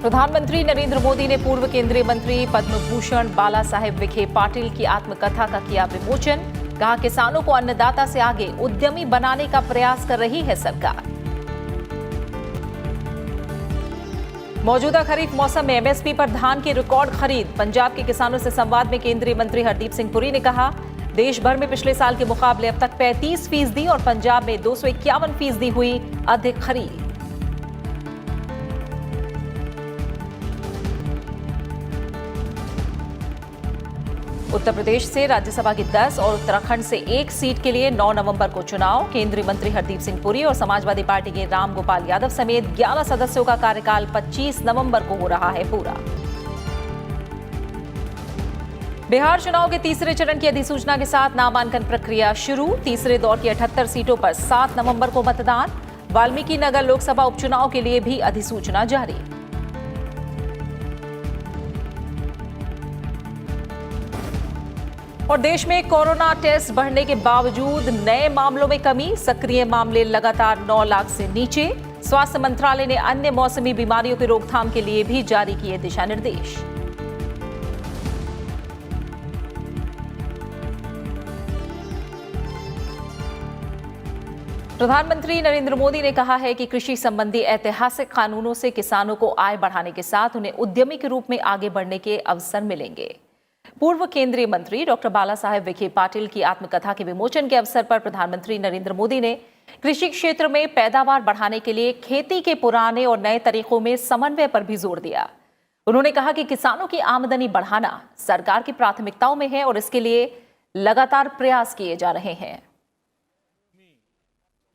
प्रधानमंत्री नरेंद्र मोदी ने पूर्व केंद्रीय मंत्री पद्म भूषण बाला साहेब विखे पाटिल की आत्मकथा का किया विमोचन। कहा, किसानों को अन्नदाता से आगे उद्यमी बनाने का प्रयास कर रही है सरकार। मौजूदा खरीफ मौसम में एमएसपी पर धान की रिकॉर्ड खरीद। पंजाब के किसानों से संवाद में केंद्रीय मंत्री हरदीप सिंह पुरी ने कहा, देश भर में पिछले साल के मुकाबले अब तक 35% और पंजाब में 251% हुई अधिक खरीद। उत्तर प्रदेश से राज्यसभा की 10 और उत्तराखंड से 1 सीट के लिए 9 नवंबर को चुनाव। केंद्रीय मंत्री हरदीप सिंह पुरी और समाजवादी पार्टी के राम गोपाल यादव समेत 11 सदस्यों का कार्यकाल 25 नवंबर को हो रहा है पूरा। बिहार चुनाव के तीसरे चरण की अधिसूचना के साथ नामांकन प्रक्रिया शुरू। तीसरे दौर की 78 सीटों पर 7 नवंबर को मतदान। वाल्मीकि नगर लोकसभा उपचुनाव के लिए भी अधिसूचना जारी। और देश में कोरोना टेस्ट बढ़ने के बावजूद नए मामलों में कमी। सक्रिय मामले लगातार 9 लाख से नीचे। स्वास्थ्य मंत्रालय ने अन्य मौसमी बीमारियों की रोकथाम के लिए भी जारी किए दिशा निर्देश। प्रधानमंत्री नरेंद्र मोदी ने कहा है कि कृषि संबंधी ऐतिहासिक कानूनों से किसानों को आय बढ़ाने के साथ उन्हें उद्यमी के रूप में आगे बढ़ने के अवसर मिलेंगे। पूर्व केंद्रीय मंत्री डॉक्टर बाला साहेब विखे पाटिल की आत्मकथा के विमोचन के अवसर पर प्रधानमंत्री नरेंद्र मोदी ने कृषि क्षेत्र में पैदावार बढ़ाने के लिए खेती के पुराने और नए तरीकों में समन्वय पर भी जोर दिया। उन्होंने कहा कि किसानों की आमदनी बढ़ाना सरकार की प्राथमिकताओं में है और इसके लिए लगातार प्रयास किए जा रहे हैं।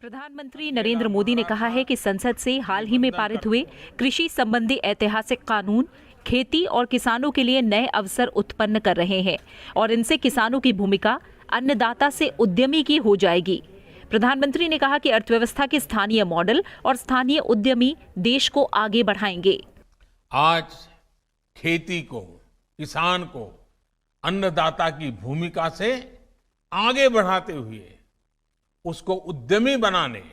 प्रधानमंत्री नरेंद्र मोदी ने कहा है कि संसद से हाल ही में पारित हुए कृषि संबंधी ऐतिहासिक कानून खेती और किसानों के लिए नए अवसर उत्पन्न कर रहे हैं और इनसे किसानों की भूमिका अन्नदाता से उद्यमी की हो जाएगी। प्रधानमंत्री ने कहा कि अर्थव्यवस्था के स्थानीय मॉडल और स्थानीय उद्यमी देश को आगे बढ़ाएंगे। आज खेती को, किसान को अन्नदाता की भूमिका से आगे बढ़ाते हुए उसको उद्यमी बनाने,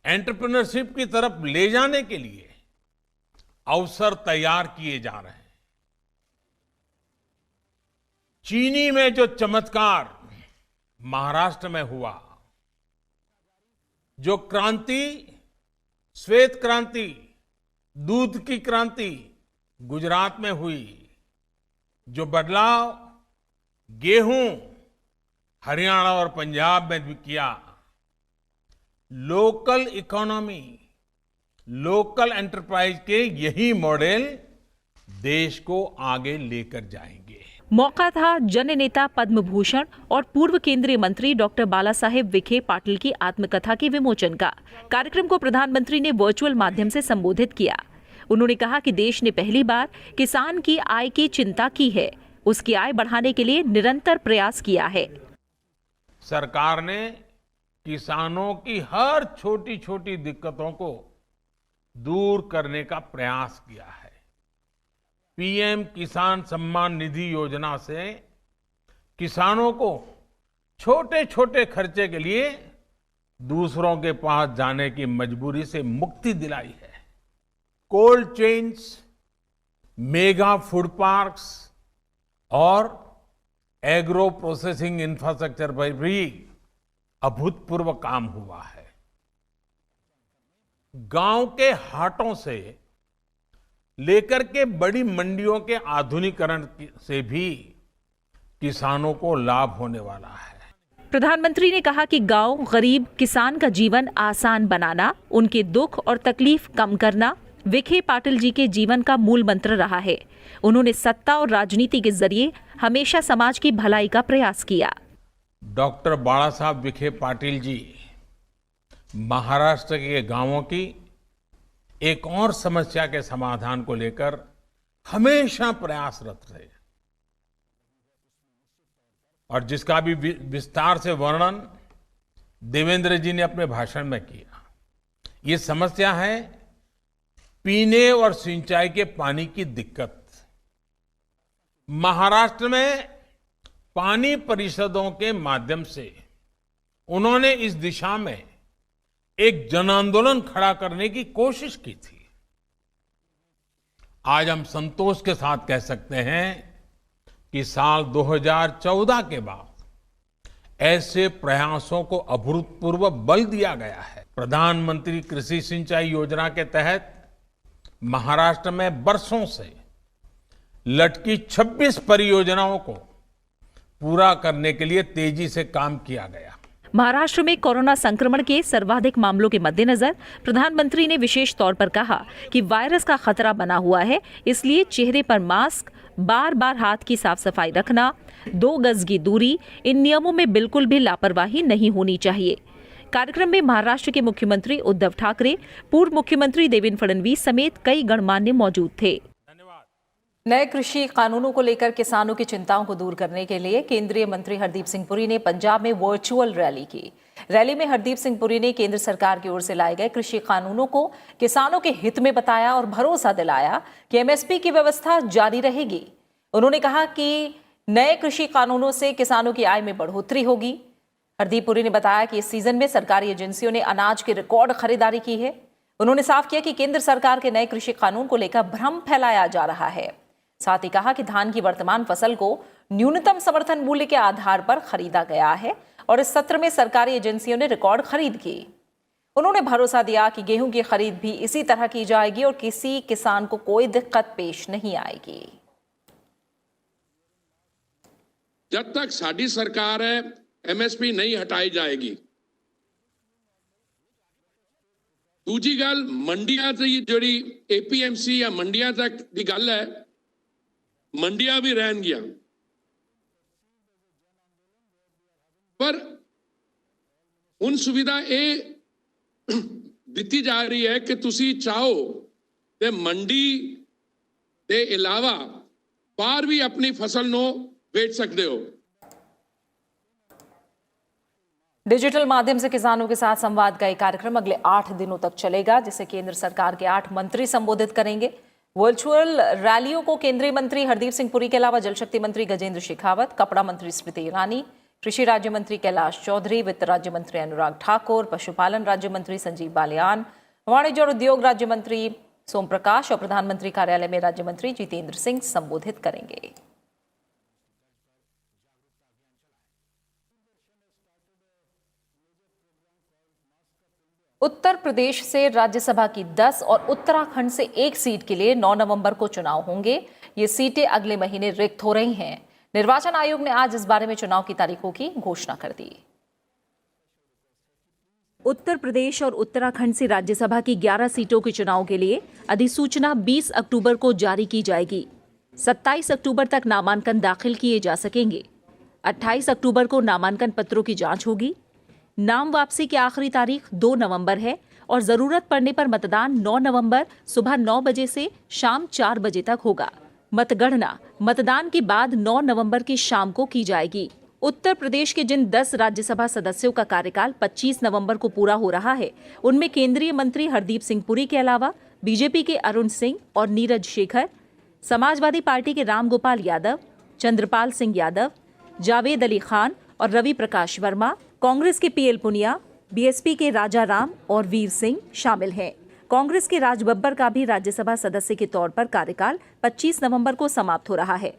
एंटरप्रेन्योरशिप की तरफ ले जाने के लिए अवसर तैयार किए जा रहे हैं। चीनी में जो चमत्कार महाराष्ट्र में हुआ, जो क्रांति, श्वेत क्रांति, दूध की क्रांति गुजरात में हुई, जो बदलाव गेहूं हरियाणा और पंजाब में भी किया, लोकल इकोनॉमी, लोकल एंटरप्राइज के यही मॉडल देश को आगे लेकर जाएंगे। मौका था जननेता पद्म भूषण और पूर्व केंद्रीय मंत्री डॉक्टर बाला साहेब विखे पाटिल की आत्मकथा के विमोचन का। कार्यक्रम को प्रधानमंत्री ने वर्चुअल माध्यम से संबोधित किया। उन्होंने कहा कि देश ने पहली बार किसान की आय की चिंता की है, उसकी आय बढ़ाने के लिए निरंतर प्रयास किया है। सरकार ने किसानों की हर छोटी छोटी दिक्कतों को दूर करने का प्रयास किया है। पीएम किसान सम्मान निधि योजना से किसानों को छोटे छोटे खर्चे के लिए दूसरों के पास जाने की मजबूरी से मुक्ति दिलाई है। Cold chains, mega food parks और एग्रो प्रोसेसिंग इंफ्रास्ट्रक्चर पर भी अभूतपूर्व काम हुआ है। गांव के हाटों से लेकर के बड़ी मंडियों के आधुनिकीकरण से भी किसानों को लाभ होने वाला है। प्रधानमंत्री ने कहा कि गांव गरीब किसान का जीवन आसान बनाना, उनके दुख और तकलीफ कम करना विखे पाटिल जी के जीवन का मूल मंत्र रहा है। उन्होंने सत्ता और राजनीति के जरिए हमेशा समाज की भलाई का प्रयास किया। डॉक्टर बाला साहब विखे पाटिल जी महाराष्ट्र के गांवों की एक और समस्या के समाधान को लेकर हमेशा प्रयासरत रहे और जिसका भी विस्तार से वर्णन देवेंद्र जी ने अपने भाषण में किया। ये समस्या है पीने और सिंचाई के पानी की दिक्कत। महाराष्ट्र में पानी परिषदों के माध्यम से उन्होंने इस दिशा में एक जन आंदोलन खड़ा करने की कोशिश की थी। आज हम संतोष के साथ कह सकते हैं कि साल 2014 के बाद ऐसे प्रयासों को अभूतपूर्व बल दिया गया है। प्रधानमंत्री कृषि सिंचाई योजना के तहत महाराष्ट्र में बरसों से लटकी 26 परियोजनाओं को पूरा करने के लिए तेजी से काम किया गया। महाराष्ट्र में कोरोना संक्रमण के सर्वाधिक मामलों के मद्देनजर प्रधानमंत्री ने विशेष तौर पर कहा कि वायरस का खतरा बना हुआ है, इसलिए चेहरे पर मास्क, बार बार हाथ की साफ सफाई रखना, 2 गज की दूरी, इन नियमों में बिल्कुल भी लापरवाही नहीं होनी चाहिए। कार्यक्रम में महाराष्ट्र के मुख्यमंत्री उद्धव ठाकरे, पूर्व मुख्यमंत्री देवेंद्र फडणवीस समेत कई गणमान्य मौजूद थे। नए कृषि कानूनों को लेकर किसानों की चिंताओं को दूर करने के लिए केंद्रीय मंत्री हरदीप सिंह पुरी ने पंजाब में वर्चुअल रैली की। रैली में हरदीप सिंह पुरी ने केंद्र सरकार की ओर से लाए गए कृषि कानूनों को किसानों के हित में बताया और भरोसा दिलाया कि एमएसपी की व्यवस्था जारी रहेगी। उन्होंने कहा कि नए कृषि कानूनों से किसानों की आय में बढ़ोतरी होगी। हरदीप पुरी ने बताया कि इस सीजन में सरकारी एजेंसियों ने अनाज की रिकॉर्ड खरीदारी की है। उन्होंने साफ किया कि केंद्र सरकार के नए कृषि कानून को लेकर भ्रम फैलाया जा रहा है। साथ ही कहा कि धान की वर्तमान फसल को न्यूनतम समर्थन मूल्य के आधार पर खरीदा गया है और इस सत्र में सरकारी एजेंसियों ने रिकॉर्ड खरीद की। उन्होंने भरोसा दिया कि गेहूं की खरीद भी इसी तरह की जाएगी और किसी किसान को कोई दिक्कत पेश नहीं आएगी। जब तक साडी सरकार है एमएसपी नहीं हटाई जाएगी। दूजी गल मंडियां दी जिहड़ी एपीएमसी या मंडियां तक दी गल है, मंडियां भी रहन गया, पर उन सुविधा ये दिती जा रही है कि तुसी चाहो ते मंडी के अलावा बाहर भी अपनी फसल नो बेच सकते हो। डिजिटल माध्यम से किसानों के साथ संवाद का एक कार्यक्रम अगले 8 दिनों तक चलेगा, जिसे केंद्र सरकार के 8 मंत्री संबोधित करेंगे। वर्चुअल रैलियों को केंद्रीय मंत्री हरदीप सिंह पुरी के अलावा जल शक्ति मंत्री गजेंद्र शेखावत, कपड़ा मंत्री स्मृति ईरानी, कृषि राज्य मंत्री कैलाश चौधरी, वित्त राज्य मंत्री अनुराग ठाकुर, पशुपालन राज्य मंत्री संजीव बालियान, वाणिज्य और उद्योग राज्य मंत्री सोम प्रकाश और प्रधानमंत्री कार्यालय में राज्य मंत्री जितेंद्र सिंह संबोधित करेंगे। उत्तर प्रदेश से राज्यसभा की 10 और उत्तराखंड से 1 सीट के लिए 9 नवंबर को चुनाव होंगे। ये सीटें अगले महीने रिक्त हो रही हैं। निर्वाचन आयोग ने आज इस बारे में चुनाव की तारीखों की घोषणा कर दी। उत्तर प्रदेश और उत्तराखंड से राज्यसभा की 11 सीटों के चुनाव के लिए अधिसूचना 20 अक्टूबर को जारी की जाएगी। 27 अक्टूबर तक नामांकन दाखिल किए जा सकेंगे। 28 अक्टूबर को नामांकन पत्रों की जांच होगी। नाम वापसी की आखिरी तारीख 2 नवंबर है और जरूरत पड़ने पर मतदान 9 नवंबर सुबह 9 बजे से शाम 4 बजे तक होगा। मतगणना मतदान के बाद 9 नवंबर की शाम को की जाएगी। उत्तर प्रदेश के जिन 10 राज्यसभा सदस्यों का कार्यकाल 25 नवंबर को पूरा हो रहा है, उनमें केंद्रीय मंत्री हरदीप सिंह पुरी के अलावा बीजेपी के अरुण सिंह और नीरज शेखर, समाजवादी पार्टी के रामगोपाल यादव, चंद्रपाल सिंह यादव, जावेद अली खान और रवि प्रकाश वर्मा, कांग्रेस के पीएल पुनिया, बीएसपी के राजा राम और वीर सिंह शामिल हैं। कांग्रेस के राज बब्बर का भी राज्यसभा सदस्य के तौर पर कार्यकाल 25 नवंबर को समाप्त हो रहा है।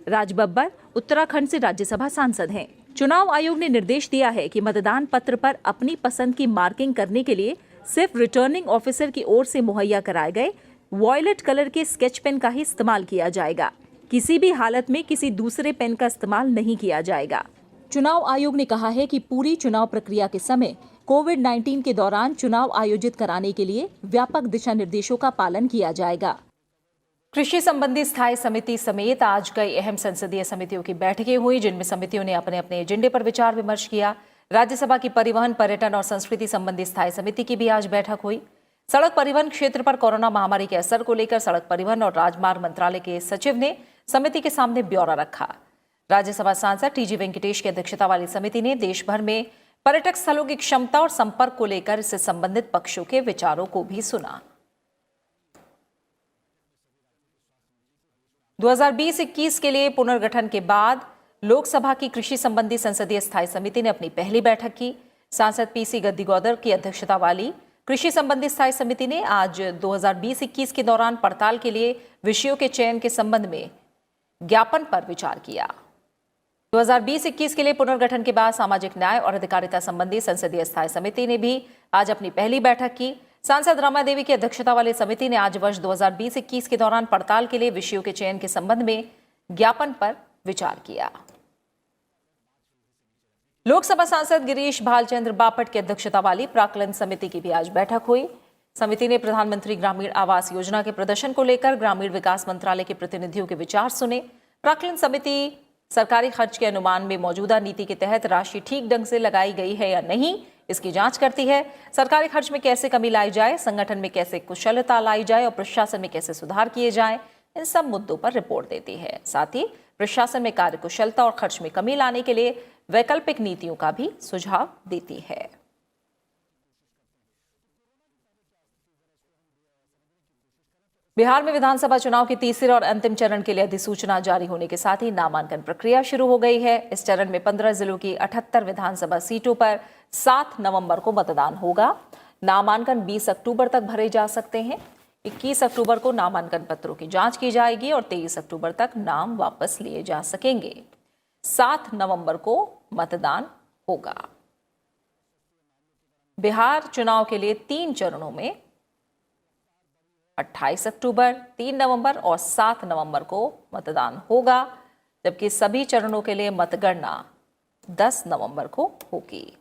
राज बब्बर उत्तराखंड से राज्यसभा सांसद हैं। चुनाव आयोग ने निर्देश दिया है कि मतदान पत्र पर अपनी पसंद की मार्किंग करने के लिए सिर्फ रिटर्निंग ऑफिसर की ओर से मुहैया कराए गए वॉयलेट कलर के स्केच पेन का ही इस्तेमाल किया जाएगा। किसी भी हालत में किसी दूसरे पेन का इस्तेमाल नहीं किया जाएगा। चुनाव आयोग ने कहा है कि पूरी चुनाव प्रक्रिया के समय कोविड-19 के दौरान चुनाव आयोजित कराने के लिए व्यापक दिशा निर्देशों का पालन किया जाएगा। कृषि संबंधी स्थायी समिति समेत आज कई अहम संसदीय समितियों की बैठकें हुई, जिनमें समितियों ने अपने अपने एजेंडे पर विचार विमर्श किया। राज्यसभा की परिवहन, पर्यटन और संस्कृति संबंधी स्थायी समिति की भी आज बैठक हुई। सड़क परिवहन क्षेत्र पर कोरोना महामारी के असर को लेकर सड़क परिवहन और राजमार्ग मंत्रालय के सचिव ने समिति के सामने ब्यौरा रखा। राज्यसभा सांसद टीजी वेंकटेश की अध्यक्षता वाली समिति ने देश भर में पर्यटक स्थलों की क्षमता और संपर्क को लेकर इससे संबंधित पक्षों के विचारों को भी सुना। 2020-21 के लिए पुनर्गठन के बाद लोकसभा की कृषि संबंधी संसदीय स्थायी समिति ने अपनी पहली बैठक की। सांसद पीसी गद्दीगौदर की अध्यक्षता वाली कृषि संबंधी स्थायी समिति ने आज 2020-21 के दौरान पड़ताल के लिए विषयों के चयन के संबंध में ज्ञापन पर विचार किया। 2020-21 के लिए पुनर्गठन के बाद सामाजिक न्याय और अधिकारिता संबंधी संसदीय स्थायी समिति ने भी आज अपनी पहली बैठक की। सांसद रमा देवी की अध्यक्षता वाली समिति ने आज वर्ष 2020-21 के दौरान पड़ताल के लिए विषयों के चयन के संबंध में ज्ञापन पर विचार किया। लोकसभा सांसद गिरीश भालचंद्र बापट की अध्यक्षता वाली प्राक्कलन समिति की भी आज बैठक हुई। समिति ने प्रधानमंत्री ग्रामीण आवास योजना के प्रदर्शन को लेकर ग्रामीण विकास मंत्रालय के प्रतिनिधियों के विचार सुने। प्राक्कलन समिति सरकारी खर्च के अनुमान में मौजूदा नीति के तहत राशि ठीक ढंग से लगाई गई है या नहीं, इसकी जांच करती है। सरकारी खर्च में कैसे कमी लाई जाए, संगठन में कैसे कुशलता लाई जाए और प्रशासन में कैसे सुधार किए जाए, इन सब मुद्दों पर रिपोर्ट देती है। साथ ही प्रशासन में कार्य कुशलता और खर्च में कमी लाने के लिए वैकल्पिक नीतियों का भी सुझाव देती है। बिहार में विधानसभा चुनाव के तीसरे और अंतिम चरण के लिए अधिसूचना जारी होने के साथ ही नामांकन प्रक्रिया शुरू हो गई है। इस चरण में 15 जिलों की 78 विधानसभा सीटों पर 7 नवंबर को मतदान होगा। नामांकन 20 अक्टूबर तक भरे जा सकते हैं। 21 अक्टूबर को नामांकन पत्रों की जांच की जाएगी और 23 अक्टूबर तक नाम वापस लिए जा सकेंगे। 7 नवंबर को मतदान होगा। बिहार चुनाव के लिए 3 चरणों में 28 अक्टूबर, 3 नवंबर और 7 नवंबर को मतदान होगा, जबकि सभी चरणों के लिए मतगणना 10 नवंबर को होगी।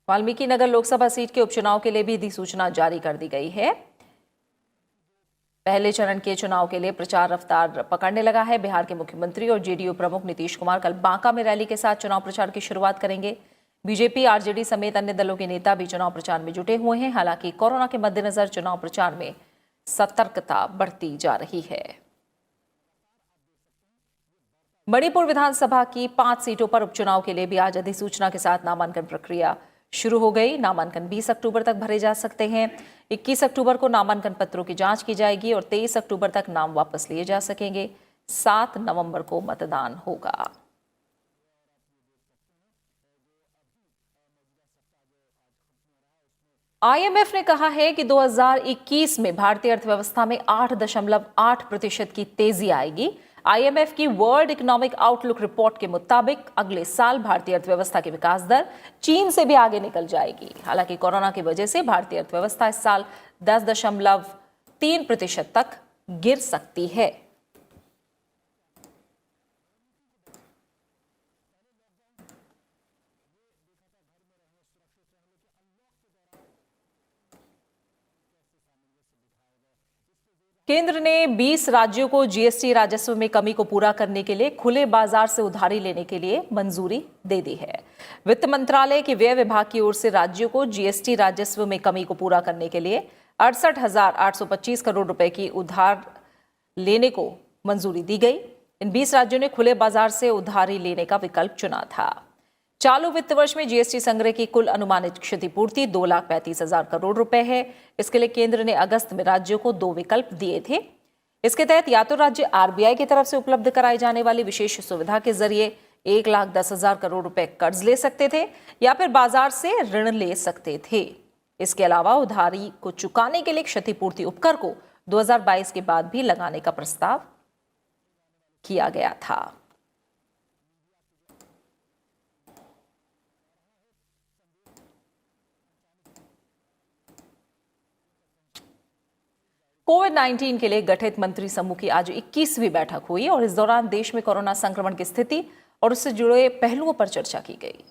वाल्मीकि नगर लोकसभा सीट के उपचुनाव के लिए भी अधिसूचना जारी कर दी गई है। पहले चरण के चुनाव के लिए प्रचार रफ्तार पकड़ने लगा है। बिहार के मुख्यमंत्री और जेडीयू प्रमुख नीतीश कुमार कल बांका में रैली के साथ चुनाव प्रचार की शुरुआत करेंगे। बीजेपी, आरजेडी समेत अन्य दलों के नेता भी चुनाव प्रचार में जुटे हुए हैं। हालांकि कोरोना के मद्देनजर चुनाव प्रचार में सतर्कता बरती जा रही है। मणिपुर विधानसभा की 5 सीटों पर उपचुनाव के लिए भी आज अधिसूचना के साथ नामांकन प्रक्रिया शुरू हो गई। नामांकन 20 अक्टूबर तक भरे जा सकते हैं। 21 अक्टूबर को नामांकन पत्रों की जांच की जाएगी और 23 अक्टूबर तक नाम वापस लिए जा सकेंगे। 7 नवंबर को मतदान होगा। आईएमएफ ने कहा है कि 2021 में भारतीय अर्थव्यवस्था में 8.8% की तेजी आएगी। आईएमएफ की वर्ल्ड इकोनॉमिक आउटलुक रिपोर्ट के मुताबिक अगले साल भारतीय अर्थव्यवस्था की विकास दर चीन से भी आगे निकल जाएगी। हालांकि कोरोना की वजह से भारतीय अर्थव्यवस्था इस साल 10.3% तक गिर सकती है। केंद्र ने 20 राज्यों को जीएसटी राजस्व में कमी को पूरा करने के लिए खुले बाजार से उधारी लेने के लिए मंजूरी दे दी है। वित्त मंत्रालय के व्यय विभाग की ओर से राज्यों को जीएसटी राजस्व में कमी को पूरा करने के लिए 68,825 करोड़ रुपए की उधार लेने को मंजूरी दी गई। इन 20 राज्यों ने खुले बाजार से उधारी लेने का विकल्प चुना था। चालू वित्त वर्ष में जीएसटी संग्रह की कुल अनुमानित क्षतिपूर्ति 2,35,000 करोड़ रुपए है। इसके लिए केंद्र ने अगस्त में राज्यों को 2 विकल्प दिए थे। इसके तहत या तो राज्य आरबीआई की तरफ से उपलब्ध कराई जाने वाली विशेष सुविधा के जरिए 1,10,000 करोड़ रुपए कर्ज ले सकते थे या फिर बाजार से ऋण ले सकते थे। इसके अलावा उधारी को चुकाने के लिए क्षतिपूर्ति उपकर को 2022 के बाद भी लगाने का प्रस्ताव किया गया था। कोविड-19 के लिए गठित मंत्री समूह की आज 21वीं बैठक हुई और इस दौरान देश में कोरोना संक्रमण की स्थिति और उससे जुड़े पहलुओं पर चर्चा की गई।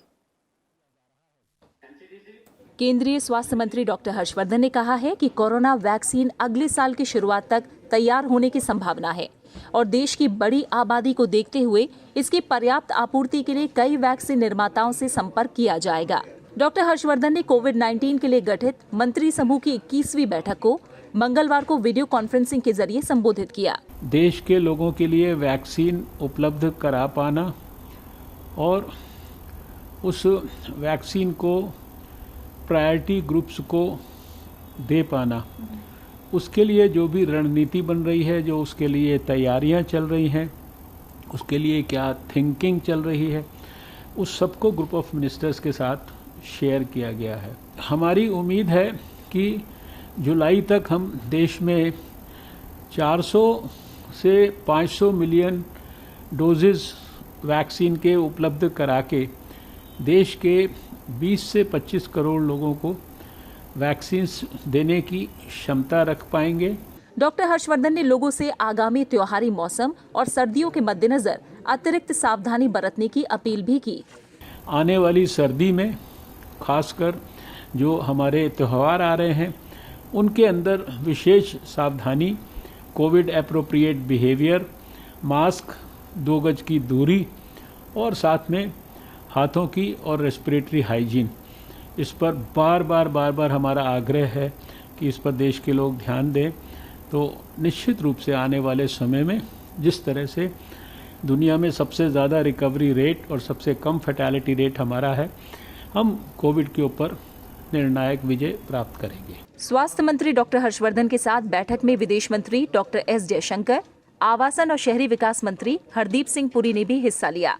केंद्रीय स्वास्थ्य मंत्री डॉक्टर हर्षवर्धन ने कहा है कि कोरोना वैक्सीन अगले साल की शुरुआत तक तैयार होने की संभावना है और देश की बड़ी आबादी को देखते हुए इसकी पर्याप्त आपूर्ति के लिए कई वैक्सीन निर्माताओं से संपर्क किया जाएगा। डॉक्टर हर्षवर्धन ने कोविड-19 के लिए गठित मंत्री समूह की 21वीं बैठक को मंगलवार को वीडियो कॉन्फ्रेंसिंग के जरिए संबोधित किया। देश के लोगों के लिए वैक्सीन उपलब्ध करा पाना और उस वैक्सीन को प्रायोरिटी ग्रुप्स को दे पाना, उसके लिए जो भी रणनीति बन रही है, जो उसके लिए तैयारियां चल रही हैं, उसके लिए क्या थिंकिंग चल रही है, उस सबको ग्रुप ऑफ मिनिस्टर्स के साथ शेयर किया गया है। हमारी उम्मीद है कि जुलाई तक हम देश में 400 से 500 मिलियन डोजेस वैक्सीन के उपलब्ध करा के देश के 20 से 25 करोड़ लोगों को वैक्सीन देने की क्षमता रख पाएंगे। डॉक्टर हर्षवर्धन ने लोगों से आगामी त्योहारी मौसम और सर्दियों के मद्देनजर अतिरिक्त सावधानी बरतने की अपील भी की। आने वाली सर्दी में खासकर जो हमारे त्यौहार आ रहे हैं उनके अंदर विशेष सावधानी, कोविड एप्रोप्रिएट बिहेवियर, मास्क, 2 गज की दूरी और साथ में हाथों की और रेस्पिरेटरी हाइजीन, इस पर बार बार हमारा आग्रह है कि इस पर देश के लोग ध्यान दें। तो निश्चित रूप से आने वाले समय में जिस तरह से दुनिया में सबसे ज़्यादा रिकवरी रेट और सबसे कम फैटेलिटी रेट हमारा है, हम कोविड के ऊपर निर्णायक विजय प्राप्त करेंगे। स्वास्थ्य मंत्री डॉक्टर हर्षवर्धन के साथ बैठक में विदेश मंत्री डॉक्टर एस जयशंकर, आवासन और शहरी विकास मंत्री हरदीप सिंह पुरी ने भी हिस्सा लिया।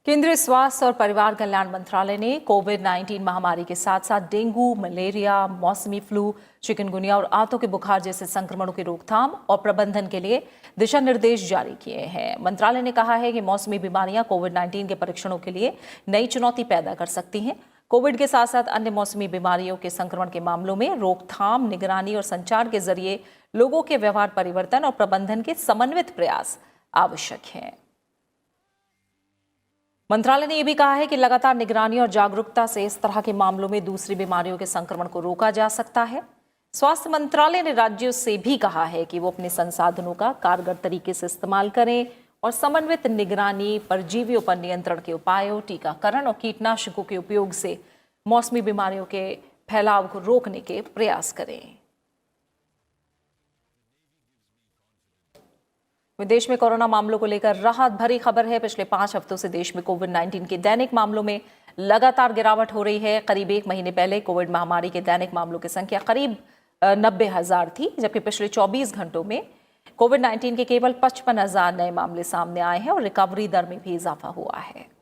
केंद्रीय स्वास्थ्य और परिवार कल्याण मंत्रालय ने कोविड-19 महामारी के साथ साथ डेंगू, मलेरिया, मौसमी फ्लू, चिकनगुनिया और आंतों के बुखार जैसे संक्रमणों की रोकथाम और प्रबंधन के लिए दिशा निर्देश जारी किए हैं। मंत्रालय ने कहा है कि मौसमी बीमारियां कोविड-19 के परीक्षणों के लिए नई चुनौती पैदा कर सकती हैं। कोविड के साथ साथ अन्य मौसमी बीमारियों के संक्रमण के मामलों में रोकथाम, निगरानी और संचार के जरिए लोगों के व्यवहार परिवर्तन और प्रबंधन के समन्वित प्रयास आवश्यक हैं। मंत्रालय ने यह भी कहा है कि लगातार निगरानी और जागरूकता से इस तरह के मामलों में दूसरी बीमारियों के संक्रमण को रोका जा सकता है। स्वास्थ्य मंत्रालय ने राज्यों से भी कहा है कि वो अपने संसाधनों का कारगर तरीके से इस्तेमाल करें और समन्वित निगरानी, परजीवियों पर नियंत्रण के उपायों, टीकाकरण और कीटनाशकों के उपयोग से मौसमी बीमारियों के फैलाव को रोकने के प्रयास करें। विदेश में कोरोना मामलों को लेकर राहत भरी खबर है। पिछले 5 हफ्तों से देश में कोविड-19 के दैनिक मामलों में लगातार गिरावट हो रही है। करीब 1 महीने पहले कोविड महामारी के दैनिक मामलों की संख्या करीब 90,000 थी, जबकि पिछले 24 घंटों में कोविड-19 के केवल 55,000 नए मामले सामने आए हैं और रिकवरी दर में भी इजाफा हुआ है।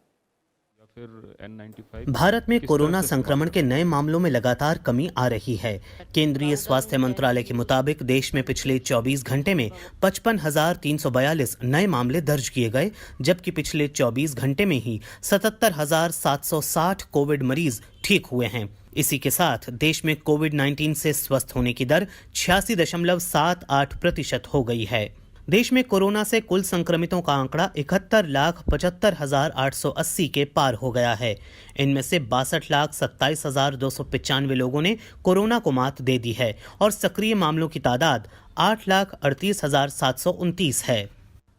भारत में कोरोना संक्रमण के नए मामलों में लगातार कमी आ रही है। केंद्रीय स्वास्थ्य मंत्रालय के मुताबिक देश में पिछले 24 घंटे में 55,342 नए मामले दर्ज किए गए, जबकि पिछले 24 घंटे में ही 77,760 कोविड मरीज ठीक हुए हैं। इसी के साथ देश में कोविड-19 से स्वस्थ होने की दर 86.78% हो गई है। देश में कोरोना से कुल संक्रमितों का आंकड़ा 71,75,880 के पार हो गया है। इनमें से 62,27,295 लोगों ने कोरोना को मात दे दी है और सक्रिय मामलों की तादाद 8,38,729 है।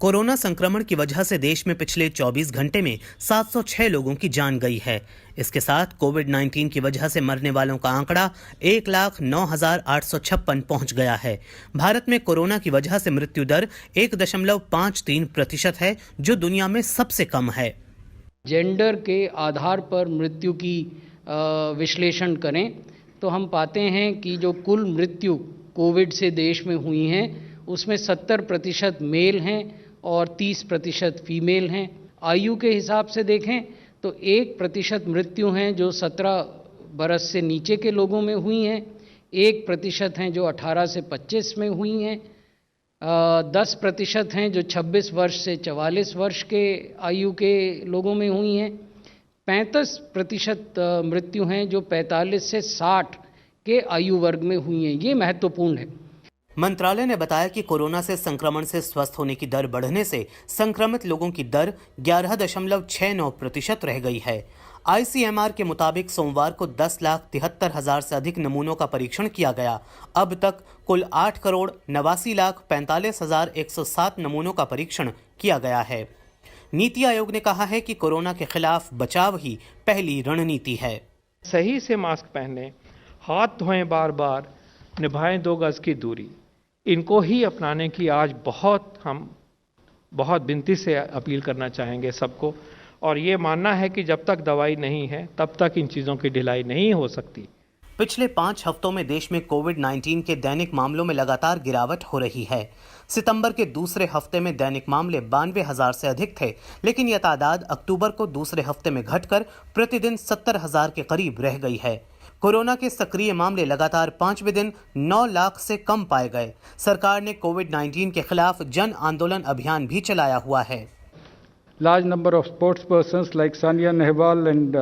कोरोना संक्रमण की वजह से देश में पिछले 24 घंटे में 706 लोगों की जान गई है। इसके साथ कोविड-19 की वजह से मरने वालों का आंकड़ा 1,09,856 पहुंच गया है। भारत में कोरोना की वजह से मृत्यु दर 1.53% है, जो दुनिया में सबसे कम है। जेंडर के आधार पर मृत्यु की विश्लेषण करें तो हम पाते हैं कि जो कुल मृत्यु कोविड से देश में हुई हैं उसमें 70% मेल हैं और 30% फीमेल हैं। आयु के हिसाब से देखें तो 1% मृत्यु हैं जो 17 बरस से नीचे के लोगों में हुई हैं, 1% हैं जो 18 से 25 में हुई हैं, 10% हैं जो 26 वर्ष से 44 वर्ष के आयु के लोगों में हुई हैं, 35% मृत्यु हैं जो 45 से 60 के आयु वर्ग में हुई हैं। ये महत्वपूर्ण है। मंत्रालय ने बताया कि कोरोना से संक्रमण से स्वस्थ होने की दर बढ़ने से संक्रमित लोगों की दर 11.69% रह गई है। आईसीएमआर के मुताबिक सोमवार को 10,73,000 से अधिक नमूनों का परीक्षण किया गया। अब तक कुल 8,89,45,107 नमूनों का परीक्षण किया गया है। नीति आयोग ने कहा है कि कोरोना के खिलाफ बचाव ही पहली रणनीति है। सही से मास्क पहने, हाथ धोएं, बार बार निभाएं 2 गज की दूरी, इनको ही अपनाने की आज हम बहुत विनती से अपील करना चाहेंगे सबको, और ये मानना है कि जब तक दवाई नहीं है तब तक इन चीज़ों की ढिलाई नहीं हो सकती। पिछले 5 हफ्तों में देश में कोविड-19 के दैनिक मामलों में लगातार गिरावट हो रही है। सितंबर के दूसरे हफ्ते में दैनिक मामले 92,000 से अधिक थे, लेकिन यह तादाद अक्टूबर को दूसरे हफ्ते में घटकर प्रतिदिन 70,000 के करीब रह गई है। कोरोना के सक्रिय मामले लगातार 5वें दिन 9 लाख से कम पाए गए। सरकार ने कोविड-19 के खिलाफ जन आंदोलन अभियान भी चलाया हुआ है। Large number of sports persons like Sania Nehwal and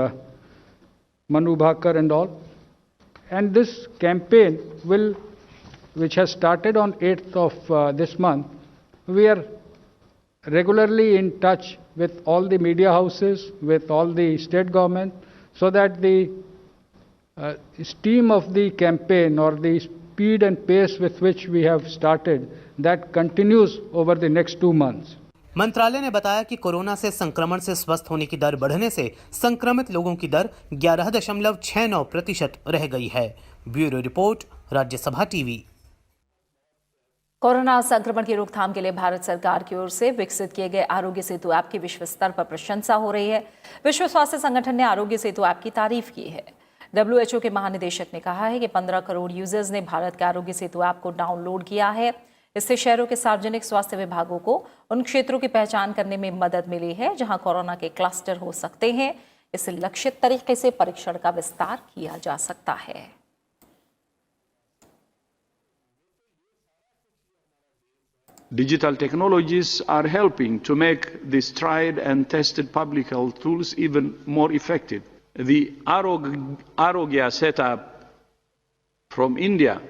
Manu Bhaker and all. And this campaign which has started on 8th of this month, we are regularly in touch with all the media houses, with all the state government, so that the steam of the campaign or the speed and pace with which we have started, that continues over the next 2 months. मंत्रालय ने बताया कि corona से संक्रमण से स्वस्थ होने की दर बढ़ने से संक्रमित लोगों की दर 11.69% रह गई है। Bureau report, Rajya Sabha TV. Corona संक्रमण की रोकथाम के लिए भारत सरकार की ओर से विकसित किए गए आरोग्य सेतु ऐप की विश्व स्तर पर प्रशंसा हो रही है। विश्व स्वास्थ्य संगठन ने आरोग्य सेतु ऐप की तारीफ की है। WHO के महानिदेशक ने कहा है कि 15 करोड़ यूजर्स ने भारत के आरोग्य सेतु ऐप को डाउनलोड किया है। इससे शहरों के सार्वजनिक स्वास्थ्य विभागों को उन क्षेत्रों की पहचान करने में मदद मिली है जहां कोरोना के क्लस्टर हो सकते हैं। इससे लक्षित तरीके से परीक्षण का विस्तार किया जा सकता है। Digital technologies are helping to make these tried and tested public health tools even more effective. The Arogya setup from India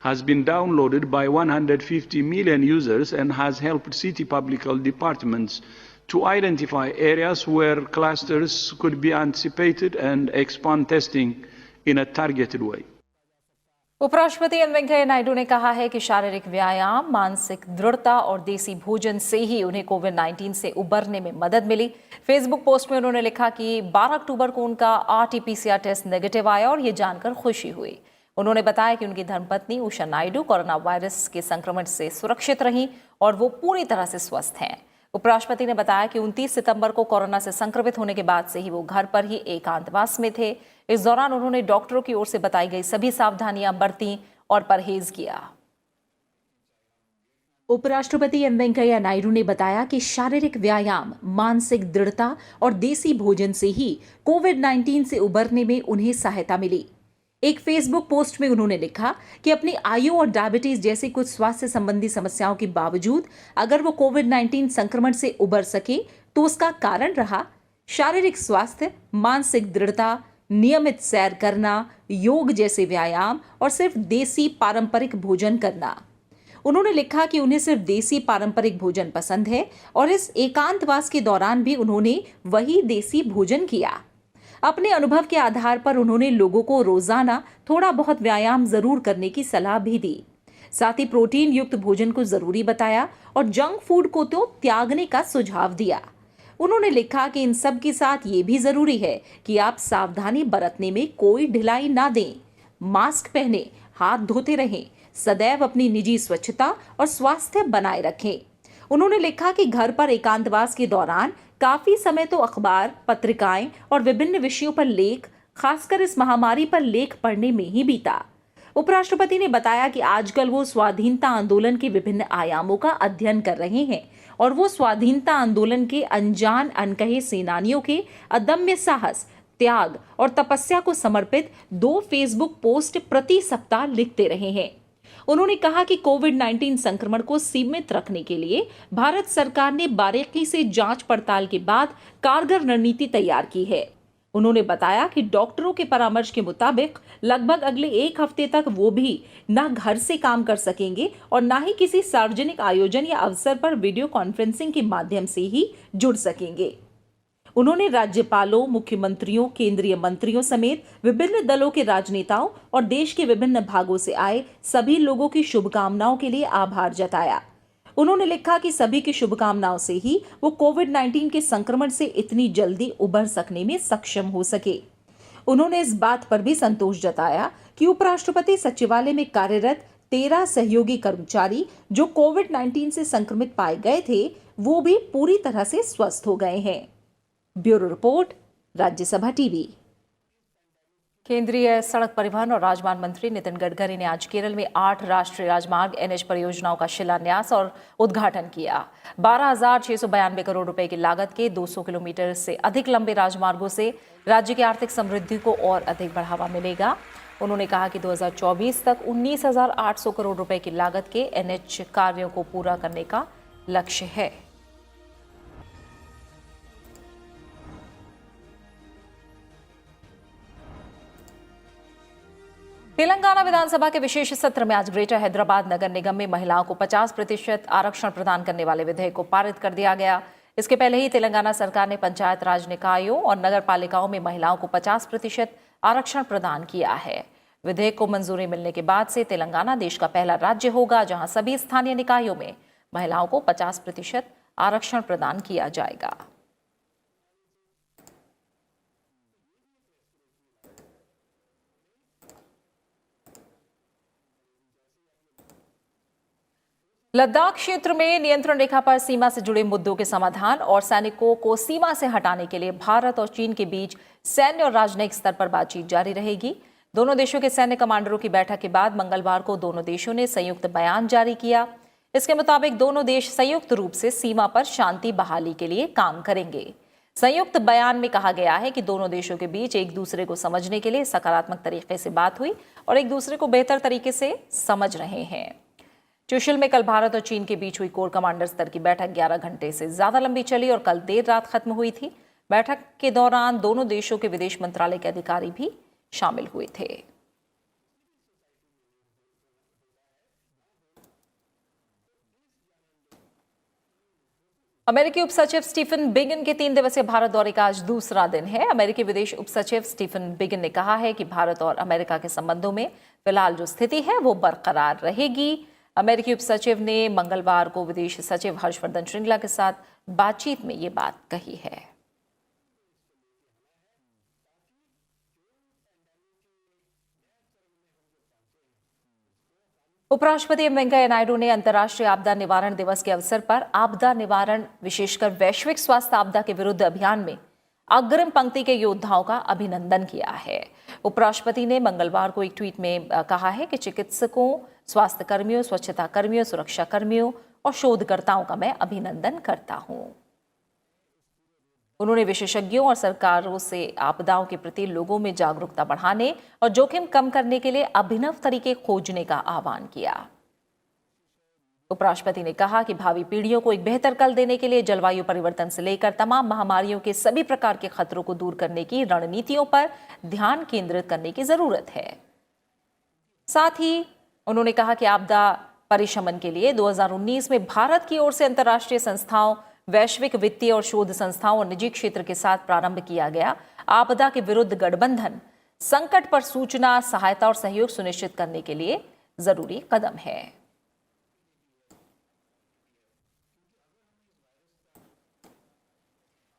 has been downloaded by 150 million users and has helped city public health departments to identify areas where clusters could be anticipated and expand testing in a targeted way. उपराष्ट्रपति M Venkaiah Naidu ने कहा है कि शारीरिक व्यायाम, मानसिक दृढ़ता और देसी भोजन से ही उन्हें कोविड-19 से उबरने में मदद मिली। फेसबुक पोस्ट में उन्होंने लिखा कि 12 अक्टूबर को उनका RT-PCR टेस्ट नेगेटिव आया और ये जानकर खुशी हुई। उन्होंने बताया कि उनकी धर्मपत्नी उषा नायडू कोरोना वायरस के संक्रमण से सुरक्षित रहीं और वो पूरी तरह से स्वस्थ हैं। उपराष्ट्रपति ने बताया कि 29 सितंबर को कोरोना से संक्रमित होने के बाद से ही वो घर पर ही एकांतवास में थे। इस दौरान उन्होंने डॉक्टरों की ओर से बताई गई सभी सावधानियां बरती और परहेज किया। उपराष्ट्रपति एम वेंकैया नायडू ने बताया कि शारीरिक व्यायाम, मानसिक दृढ़ता और देसी भोजन से ही कोविड-19 से उबरने में उन्हें सहायता मिली। एक फेसबुक पोस्ट में उन्होंने लिखा कि अपनी आयु और डायबिटीज जैसी कुछ स्वास्थ्य संबंधी समस्याओं के बावजूद अगर वो कोविड-19 संक्रमण से उबर सके तो उसका कारण रहा शारीरिक स्वास्थ्य, मानसिक दृढ़ता, नियमित सैर करना, योग जैसे व्यायाम और सिर्फ देसी पारंपरिक भोजन करना। उन्होंने लिखा कि उन्हें सिर्फ देसी पारंपरिक भोजन पसंद है और इस एकांतवास के दौरान भी उन्होंने वही देसी भोजन किया। अपने अनुभव के आधार पर उन्होंने लोगों को रोजाना थोड़ा बहुत व्यायाम जरूर करने की सलाह भी दी। साथ ही प्रोटीन युक्त भोजन को जरूरी बताया और जंक फूड को तो त्यागने का सुझाव दिया। उन्होंने लिखा कि इन सब के साथ ये भी जरूरी है कि आप सावधानी बरतने में कोई ढिलाई ना दें, मास्क पहने, हाथ धोते रहें, सदैव अपनी निजी स्वच्छता और स्वास्थ्य बनाए रखें। उन्होंने लिखा कि घर पर एकांतवास के दौरान काफी समय तो अखबार, पत्रिकाएं और विभिन्न विषयों पर लेख, खासकर इस महामारी पर लेख पढ़ने में ही बीता। उपराष्ट्रपति ने बताया कि आजकल वो स्वाधीनता आंदोलन के विभिन्न आयामों का अध्ययन कर रहे हैं और वो स्वाधीनता आंदोलन के अनजान अनकहे सेनानियों के अदम्य साहस, त्याग और तपस्या को समर्पित 2 फेसबुक पोस्ट प्रति सप्ताह लिखते रहे हैं। उन्होंने कहा कि कोविड-19 संक्रमण को सीमित रखने के लिए भारत सरकार ने बारीकी से जांच पड़ताल के बाद कारगर रणनीति तैयार की है। उन्होंने बताया कि डॉक्टरों के परामर्श के मुताबिक लगभग अगले 1 हफ्ते तक वो भी न घर से काम कर सकेंगे और न ही किसी सार्वजनिक आयोजन या अवसर पर वीडियो कॉन्फ्रेंसिंग के माध्यम से ही जुड़ सकेंगे। उन्होंने राज्यपालों, मुख्यमंत्रियों, केंद्रीय मंत्रियों समेत विभिन्न दलों के राजनेताओं और देश के विभिन्न भागों से आए सभी लोगों की शुभकामनाओं के लिए आभार जताया। उन्होंने लिखा कि सभी की शुभकामनाओं से ही वो कोविड-19 के संक्रमण से इतनी जल्दी उबर सकने में सक्षम हो सके। उन्होंने इस बात पर भी संतोष जताया कि उपराष्ट्रपति सचिवालय में कार्यरत 13 सहयोगी कर्मचारी जो कोविड-19 से संक्रमित पाए गए थे, वो भी पूरी तरह से स्वस्थ हो गए हैं। Bureau report, Rajya Sabha TV. केंद्रीय सड़क परिवहन और राजमार्ग मंत्री नितिन गडकरी ने आज केरल में 8 राष्ट्रीय राजमार्ग NH परियोजनाओं का शिलान्यास और उद्घाटन किया। 12,692 करोड़ रुपए की लागत के 200 किलोमीटर से अधिक लंबे राजमार्गों से राज्य की आर्थिक समृद्धि को और अधिक बढ़ावा मिलेगा। उन्होंने कहा कि 2024 तक 19,800 करोड़ रुपए की लागत के NH कार्यों को पूरा करने का लक्ष्य है। तेलंगाना विधानसभा के विशेष सत्र में आज ग्रेटर हैदराबाद नगर निगम में महिलाओं को 50% आरक्षण प्रदान करने वाले विधेयक को पारित कर दिया गया। इसके पहले ही तेलंगाना सरकार ने पंचायत राज निकायों और नगर पालिकाओं में महिलाओं को 50% आरक्षण प्रदान किया है। विधेयक को मंजूरी मिलने के बाद से तेलंगाना देश का पहला राज्य होगा जहां सभी स्थानीय निकायों में महिलाओं को 50% आरक्षण प्रदान किया जाएगा। लद्दाख क्षेत्र में नियंत्रण रेखा पर सीमा से जुड़े मुद्दों के समाधान और सैनिकों को सीमा से हटाने के लिए भारत और चीन के बीच सैन्य और राजनयिक स्तर पर बातचीत जारी रहेगी। दोनों देशों के सैन्य कमांडरों की बैठक के बाद मंगलवार को दोनों देशों ने संयुक्त बयान जारी किया। इसके मुताबिक दोनों देश संयुक्त रूप से सीमा पर शांति बहाली के लिए काम करेंगे। संयुक्त बयान में कहा गया है कि दोनों देशों के बीच एक दूसरे को समझने के लिए सकारात्मक तरीके से बात हुई और एक दूसरे को बेहतर तरीके से समझ रहे हैं। चुशल में कल भारत और चीन के बीच हुई कोर कमांडर स्तर की बैठक 11 घंटे से ज्यादा लंबी चली और कल देर रात खत्म हुई थी। बैठक के दौरान दोनों देशों के विदेश मंत्रालय के अधिकारी भी शामिल हुए थे। अमेरिकी उपसचिव स्टीफन बिगन के 3 दिवसीय भारत दौरे का आज दूसरा दिन है। अमेरिकी विदेश उपसचिव स्टीफन बिगन ने कहा है कि भारत और अमेरिका के संबंधों में फिलहाल जो स्थिति है वो बरकरार रहेगी। अमेरिकी उपसचिव ने मंगलवार को विदेश सचिव हर्षवर्धन श्रृंगला के साथ बातचीत में ये बात कही है। उपराष्ट्रपति एम वेंकैया नायडू ने अंतर्राष्ट्रीय आपदा निवारण दिवस के अवसर पर आपदा निवारण विशेषकर वैश्विक स्वास्थ्य आपदा के विरुद्ध अभियान में अग्रिम पंक्ति के योद्धाओं का अभिनंदन किया है। उपराष्ट्रपति ने मंगलवार को एक ट्वीट में कहा है कि चिकित्सकों, स्वास्थ्य कर्मियों, स्वच्छता कर्मियों, सुरक्षा कर्मियों और शोधकर्ताओं का मैं अभिनंदन करता हूं। उन्होंने विशेषज्ञों और सरकारों से आपदाओं के प्रति लोगों में जागरूकता बढ़ाने और जोखिम कम करने के लिए अभिनव तरीके खोजने का आह्वान किया। उपराष्ट्रपति ने कहा कि भावी पीढ़ियों को एक बेहतर कल देने के लिए जलवायु परिवर्तन से लेकर तमाम महामारियों के सभी प्रकार के खतरों को दूर करने की रणनीतियों पर ध्यान केंद्रित करने की जरूरत है। साथ ही उन्होंने कहा कि आपदा परिशमन के लिए 2019 में भारत की ओर से अंतर्राष्ट्रीय संस्थाओं, वैश्विक वित्तीय और शोध संस्थाओं और निजी क्षेत्र के साथ प्रारंभ किया गया आपदा के विरुद्ध गठबंधन संकट पर सूचना, सहायता और सहयोग सुनिश्चित करने के लिए जरूरी कदम है।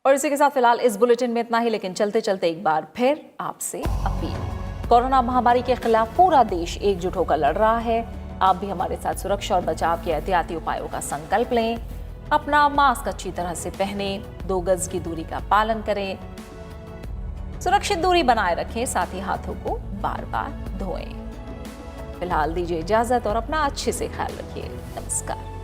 और इसी के साथ फिलहाल इस बुलेटिन में इतना ही, लेकिन चलते चलते एक बार फिर आपसे अपील। कोरोना महामारी के खिलाफ पूरा देश एकजुट होकर लड़ रहा है। आप भी हमारे साथ सुरक्षा और बचाव के एहतियाती उपायों का संकल्प लें। अपना मास्क अच्छी तरह से पहने, 2 गज की दूरी का पालन करें, सुरक्षित दूरी बनाए रखें, साथ ही हाथों को बार बार धोएं। फिलहाल दीजिए इजाजत और अपना अच्छे से ख्याल रखिए। नमस्कार।